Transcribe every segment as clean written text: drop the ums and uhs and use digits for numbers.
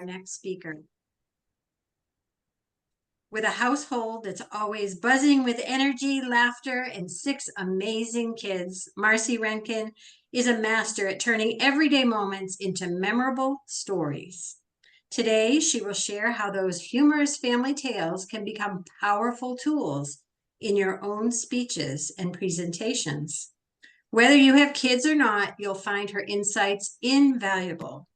Our next speaker. With a household that's always buzzing with energy, laughter, and 6 amazing kids, Marci Renken is a master at turning everyday moments into memorable stories. Today, she will share how those humorous family tales can become powerful tools in your own speeches and presentations. Whether you have kids or not, you'll find her insights invaluable.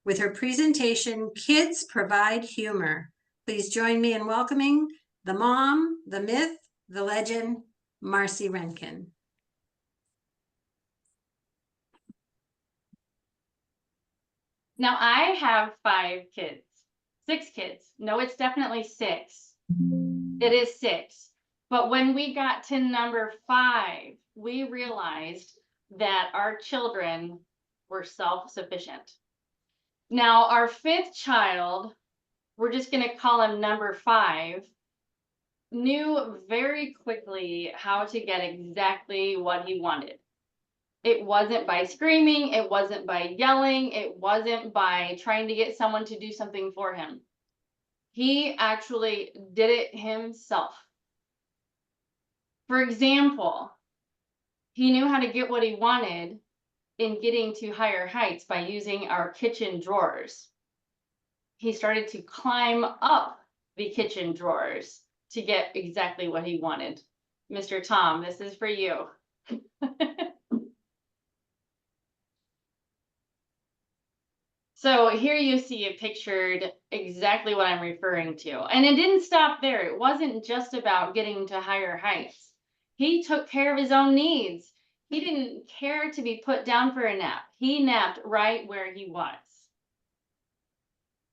With her presentation, Kids Provide Humor. Please join me in welcoming the mom, the myth, the legend, Marci Renken. Now I have 5 kids, 6 kids. No, it's definitely 6. It is 6. But when we got to number 5, we realized that our children were self-sufficient. Now our 5th child, we're just going to call him number 5, knew very quickly how to get exactly what he wanted. It wasn't by screaming, it wasn't by yelling, it wasn't by trying to get someone to do something for him. He actually did it himself. For example, he knew how to get what he wanted in getting to higher heights by using our kitchen drawers. He started to climb up the kitchen drawers to get exactly what he wanted. Mr. Tom, this is for you. So here you see it pictured exactly what I'm referring to. And it didn't stop there. It wasn't just about getting to higher heights. He took care of his own needs. He didn't care to be put down for a nap. He napped right where he was.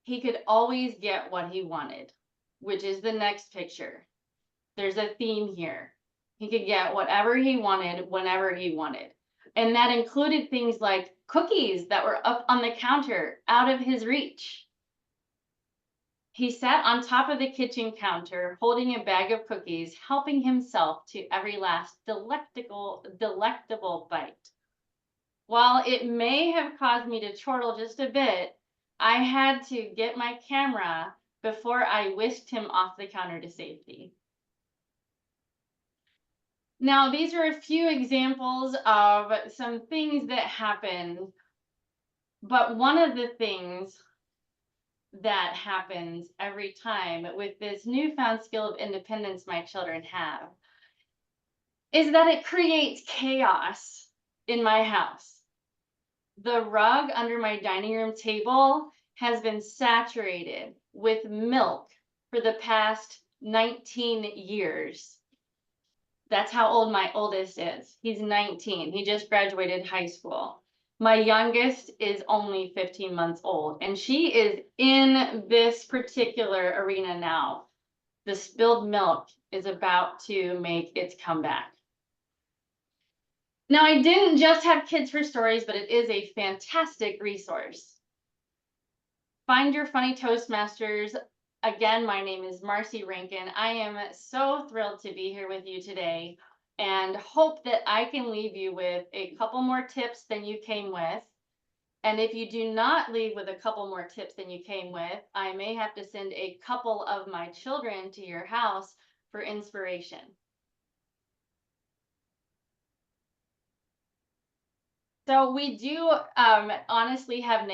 He could always get what he wanted, which is the next picture. There's a theme here. He could get whatever he wanted whenever he wanted. And that included things like cookies that were up on the counter out of his reach. He sat on top of the kitchen counter holding a bag of cookies, helping himself to every last delectable bite. While it may have caused me to chortle just a bit, I had to get my camera before I whisked him off the counter to safety. Now, these are a few examples of some things that happened, but one of the things that happens every time with this newfound skill of independence my children have is that it creates chaos in my house. The rug under my dining room table has been saturated with milk for the past 19 years. That's how old my oldest is. He's 19. He just graduated high school. My youngest is only 15 months old, and she is in this particular arena now. The spilled milk is about to make its comeback. Now, I didn't just have Kids for Stories, but it is a fantastic resource. Find Your Funny Toastmasters. Again, my name is Marci Renken. I am so thrilled to be here with you today and hope that I can leave you with a couple more tips than you came with. And if you do not leave with a couple more tips than you came with, I may have to send a couple of my children to your house for inspiration. So we do honestly have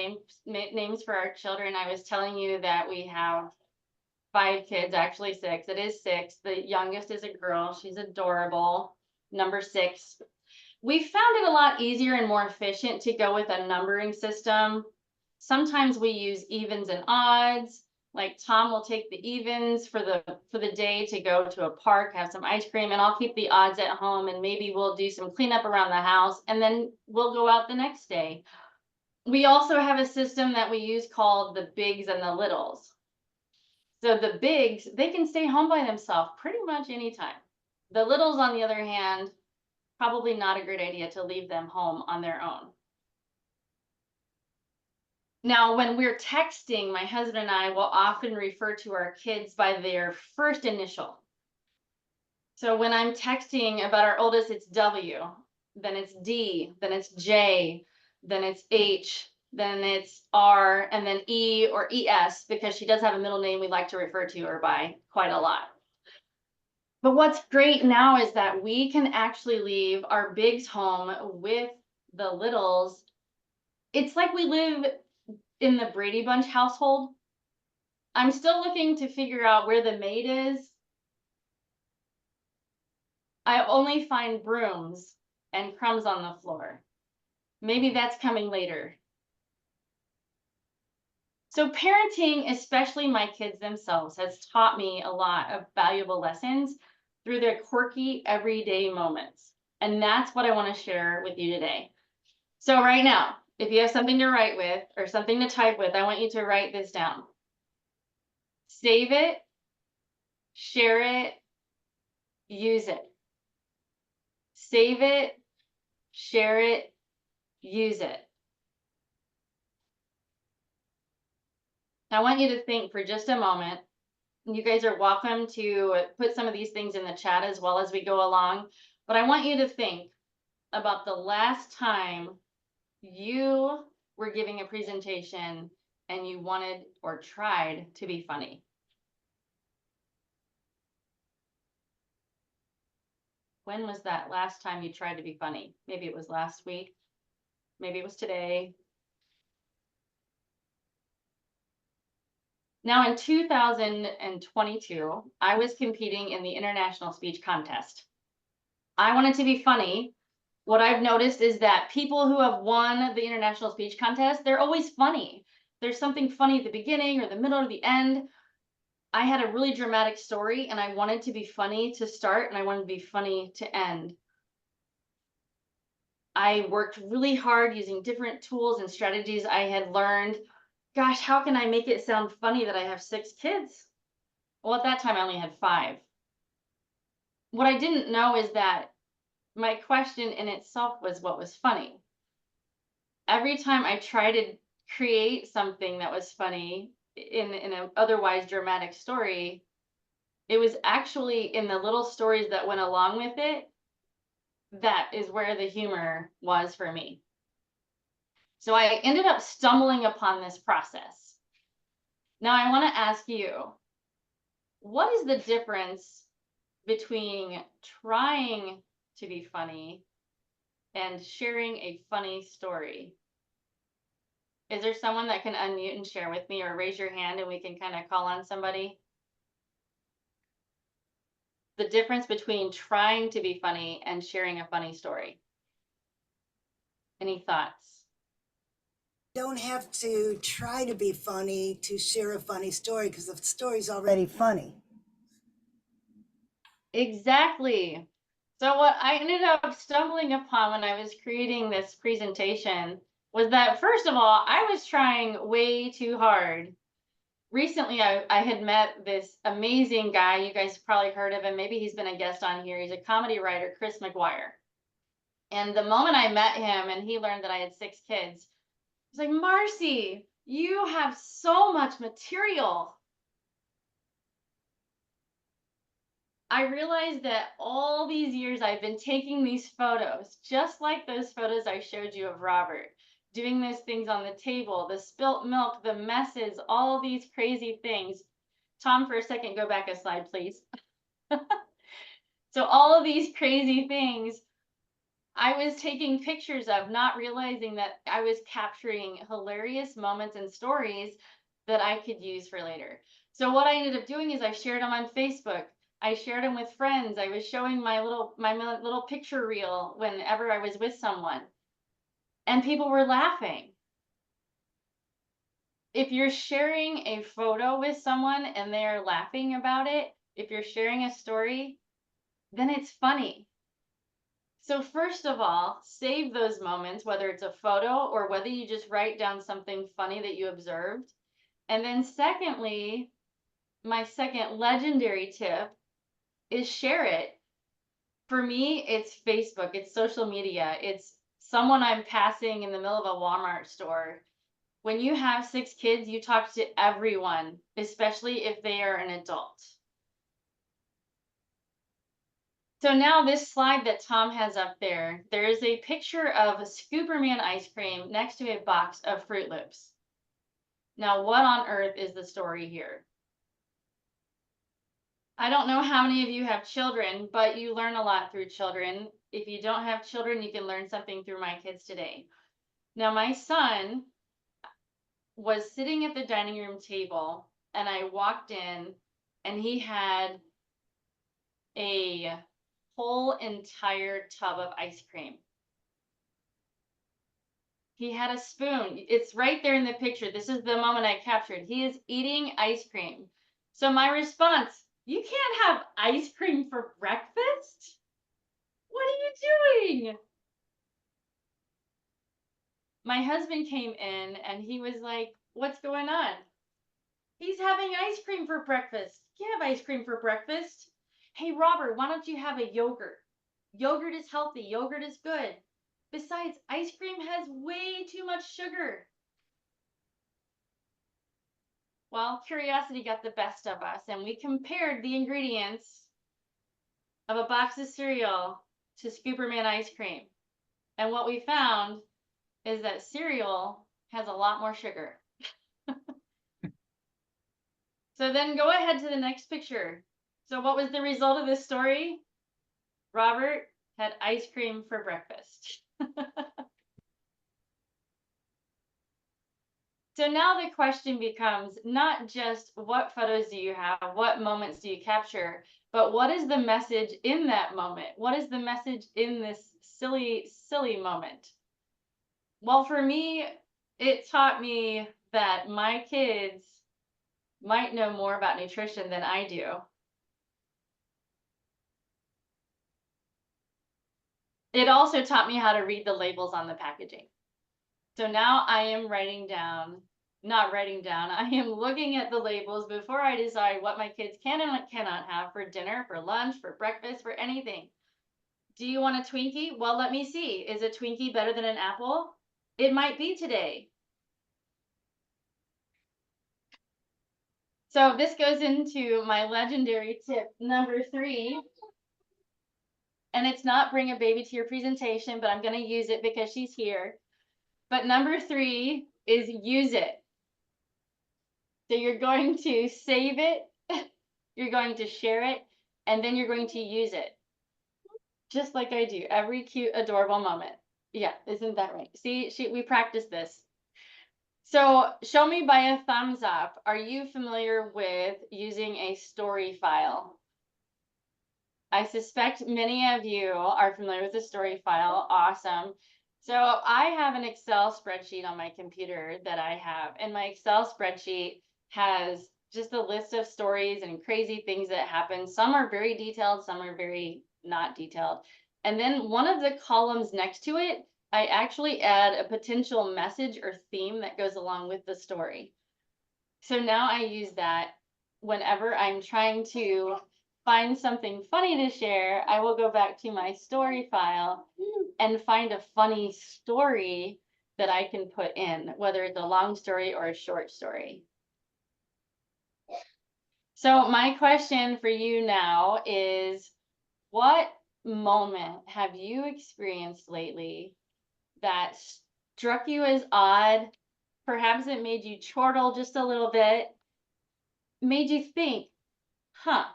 names for our children. I was telling you that we have 5 kids, actually 6. It is 6. The youngest is a girl. She's adorable. Number 6. We found it a lot easier and more efficient to go with a numbering system. Sometimes we use evens and odds. Like Tom will take the evens for the day to go to a park, have some ice cream, and I'll keep the odds at home, and maybe we'll do some cleanup around the house, and then we'll go out the next day. We also have a system that we use called the bigs and the littles. So the bigs, they can stay home by themselves pretty much anytime. The littles, on the other hand, probably not a great idea to leave them home on their own. Now, when we're texting, my husband and I will often refer to our kids by their first initial. So when I'm texting about our oldest, it's W, then it's D, then it's J, then it's H, then it's R, and then E or ES, because she does have a middle name we like to refer to her by quite a lot. But what's great now is that we can actually leave our bigs home with the littles. It's like we live in the Brady Bunch household. I'm still looking to figure out where the maid is. I only find brooms and crumbs on the floor. Maybe that's coming later. So parenting, especially my kids themselves, has taught me a lot of valuable lessons through their quirky everyday moments. And that's what I want to share with you today. So right now, if you have something to write with or something to type with, I want you to write this down. Save it, share it, use it. Save it, share it, use it. I want you to think for just a moment. You guys are welcome to put some of these things in the chat as well as we go along. But I want you to think about the last time you were giving a presentation and you wanted or tried to be funny. When was that last time you tried to be funny? Maybe it was last week. Maybe it was today. Now in 2022, I was competing in the International Speech Contest. I wanted to be funny. What I've noticed is that people who have won the International Speech Contest, they're always funny. There's something funny at the beginning or the middle or the end. I had a really dramatic story and I wanted to be funny to start and I wanted to be funny to end. I worked really hard using different tools and strategies I had learned. Gosh, how can I make it sound funny that I have 6 kids? Well, at that time I only had 5. What I didn't know is that my question in itself was what was funny. Every time I tried to create something that was funny in an otherwise dramatic story, it was actually in the little stories that went along with it. That is where the humor was for me. So I ended up stumbling upon this process. Now I want to ask you, what is the difference between trying to be funny and sharing a funny story? Is there someone that can unmute and share with me or raise your hand and we can kind of call on somebody? The difference between trying to be funny and sharing a funny story. Any thoughts? Don't have to try to be funny to share a funny story because the story's already funny. Exactly. So what I ended up stumbling upon when I was creating this presentation was that, first of all, I was trying way too hard. Recently, I had met this amazing guy. You guys probably heard of him. Maybe he's been a guest on here. He's a comedy writer, Chris McGuire. And the moment I met him and he learned that I had 6 kids, he's like, Marci, you have so much material. I realized that all these years I've been taking these photos, just like those photos I showed you of Robert, doing those things on the table, the spilt milk, the messes, all these crazy things. Tom, for a second, go back a slide, please. So all of these crazy things I was taking pictures of, not realizing that I was capturing hilarious moments and stories that I could use for later. So what I ended up doing is I shared them on Facebook. I shared them with friends. I was showing my little picture reel whenever I was with someone. And people were laughing. If you're sharing a photo with someone and they're laughing about it, if you're sharing a story, then it's funny. So first of all, save those moments, whether it's a photo or whether you just write down something funny that you observed. And then secondly, my second legendary tip is share it. For me, it's Facebook, it's social media, it's someone I'm passing in the middle of a Walmart store. When you have 6 kids, you talk to everyone, especially if they are an adult. So now this slide that Tom has up there, there is a picture of a Scooperman ice cream next to a box of Fruit Loops. Now, what on earth is the story here? I don't know how many of you have children, but you learn a lot through children. If you don't have children, you can learn something through my kids today. Now, my son was sitting at the dining room table, and I walked in, and he had a whole entire tub of ice cream. He had a spoon. It's right there in the picture. This is the moment I captured. He is eating ice cream. So my response, you can't have ice cream for breakfast? What are you doing? My husband came in and he was like, what's going on? He's having ice cream for breakfast. You can't have ice cream for breakfast. Hey, Robert, why don't you have a yogurt? Yogurt is healthy. Yogurt is good. Besides, ice cream has way too much sugar. Well, curiosity got the best of us, and we compared the ingredients of a box of cereal to Scooperman ice cream. And what we found is that cereal has a lot more sugar. So then go ahead to the next picture. So what was the result of this story? Robert had ice cream for breakfast. So now the question becomes not just what photos do you have, what moments do you capture, but what is the message in that moment? What is the message in this silly, silly moment? Well, for me, it taught me that my kids might know more about nutrition than I do. It also taught me how to read the labels on the packaging. So now I am not writing down, I am looking at the labels before I decide what my kids can and cannot have for dinner, for lunch, for breakfast, for anything. Do you want a Twinkie? Well, let me see. Is a Twinkie better than an apple? It might be today. So this goes into my legendary tip number 3. And it's not bring a baby to your presentation, but I'm going to use it because she's here. But number 3 is use it. So you're going to save it, you're going to share it, and then you're going to use it. Just like I do every cute, adorable moment. Yeah, isn't that right? See, we practiced this. So show me by a thumbs up. Are you familiar with using a story file? I suspect many of you are familiar with the story file. Awesome. So I have an Excel spreadsheet on my computer that I have, and my Excel spreadsheet has just a list of stories and crazy things that happen. Some are very detailed, some are very not detailed. And then one of the columns next to it, I actually add a potential message or theme that goes along with the story. So now I use that whenever I'm trying to find something funny to share. I will go back to my story file and find a funny story that I can put in, whether it's a long story or a short story. So my question for you now is, what moment have you experienced lately that struck you as odd? Perhaps it made you chortle just a little bit, made you think, huh,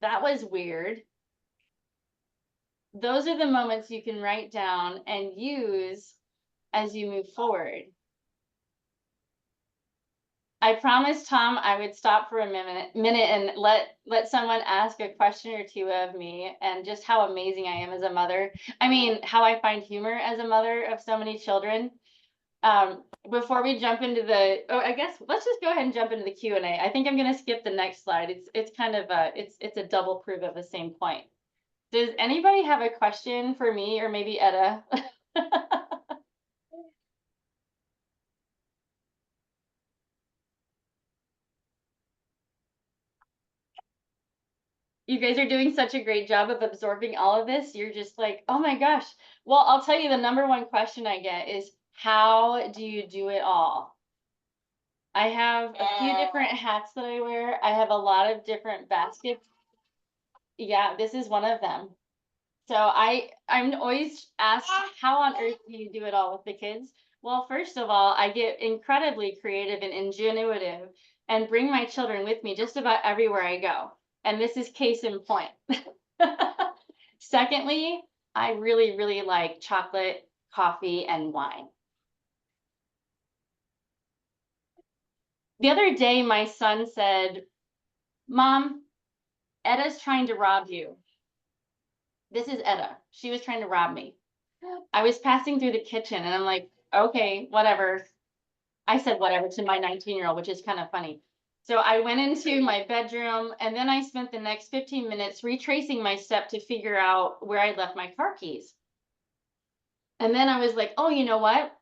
that was weird. Those are the moments you can write down and use as you move forward. I promised Tom I would stop for a minute and let someone ask a question or two of me, and just how amazing I am as a mother. I mean, how I find humor as a mother of so many children. Before we jump into I guess let's just go ahead and jump into the Q&A. I think I'm going to skip the next slide. It's kind of it's a double proof of the same point. Does anybody have a question for me, or maybe Etta? You guys are doing such a great job of absorbing all of this. You're just like, oh my gosh. Well, I'll tell you, the number one question I get is, how do you do it all? I have a few different hats that I wear. I have a lot of different baskets. Yeah, this is one of them. So I'm always asked, how on earth do you do it all with the kids? Well, first of all, I get incredibly creative and ingenuitive and bring my children with me just about everywhere I go. And this is case in point. Secondly, I really, really like chocolate, coffee, and wine. The other day, my son said, Mom, Edda's trying to rob you. This is Edda. She was trying to rob me. I was passing through the kitchen and I'm like, okay, whatever. I said whatever to my 19-year-old, which is kind of funny. So I went into my bedroom and then I spent the next 15 minutes retracing my step to figure out where I left my car keys. And then I was like, oh, you know what?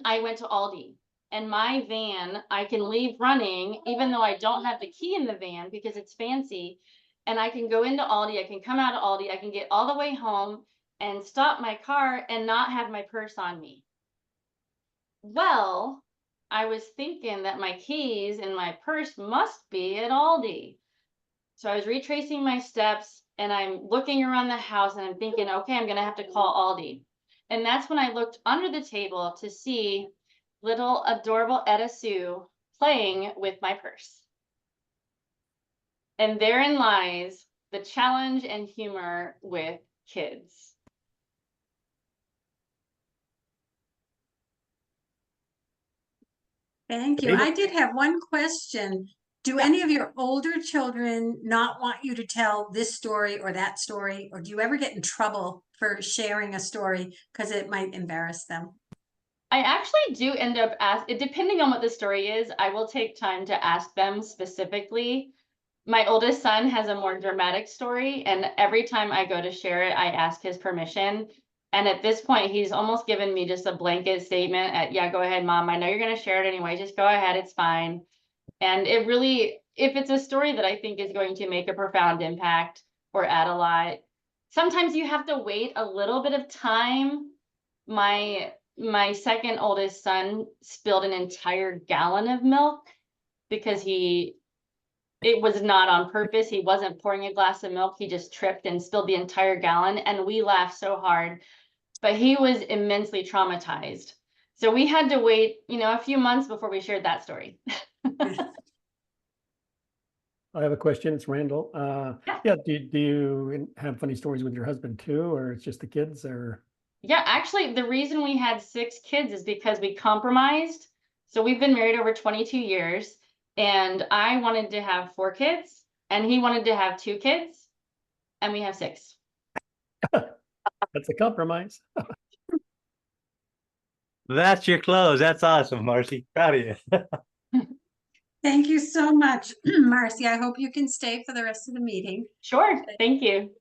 I went to Aldi and my van, I can leave running, even though I don't have the key in the van because it's fancy. And I can go into Aldi, I can come out of Aldi, I can get all the way home and stop my car and not have my purse on me. Well, I was thinking that my keys and my purse must be at Aldi. So I was retracing my steps and I'm looking around the house and I'm thinking, okay, I'm gonna have to call Aldi. And that's when I looked under the table to see little adorable Etta Sue playing with my purse. And therein lies the challenge and humor with kids. Thank you. I did have one question. Do any of your older children not want you to tell this story or that story? Or do you ever get in trouble for sharing a story because it might embarrass them? I actually do end up depending on what the story is, I will take time to ask them specifically. My oldest son has a more dramatic story, and every time I go to share it, I ask his permission. And at this point, he's almost given me just a blanket statement at, yeah, go ahead, Mom. I know you're going to share it anyway. Just go ahead. It's fine. And it really, if it's a story that I think is going to make a profound impact or add a lot, sometimes you have to wait a little bit of time. My second oldest son spilled an entire gallon of milk because it was not on purpose. He wasn't pouring a glass of milk. He just tripped and spilled the entire gallon. And we laughed so hard, but he was immensely traumatized. So we had to wait, a few months before we shared that story. I have a question. It's Randall. Yeah. Do you have funny stories with your husband too, or it's just the kids, or? Yeah, actually, the reason we had 6 kids is because we compromised. So we've been married over 22 years. And I wanted to have 4 kids and he wanted to have 2 kids and we have 6. That's a compromise. That's your close. That's awesome, Marci. Proud of you. Thank you so much, Marci. I hope you can stay for the rest of the meeting. Sure. Thank you.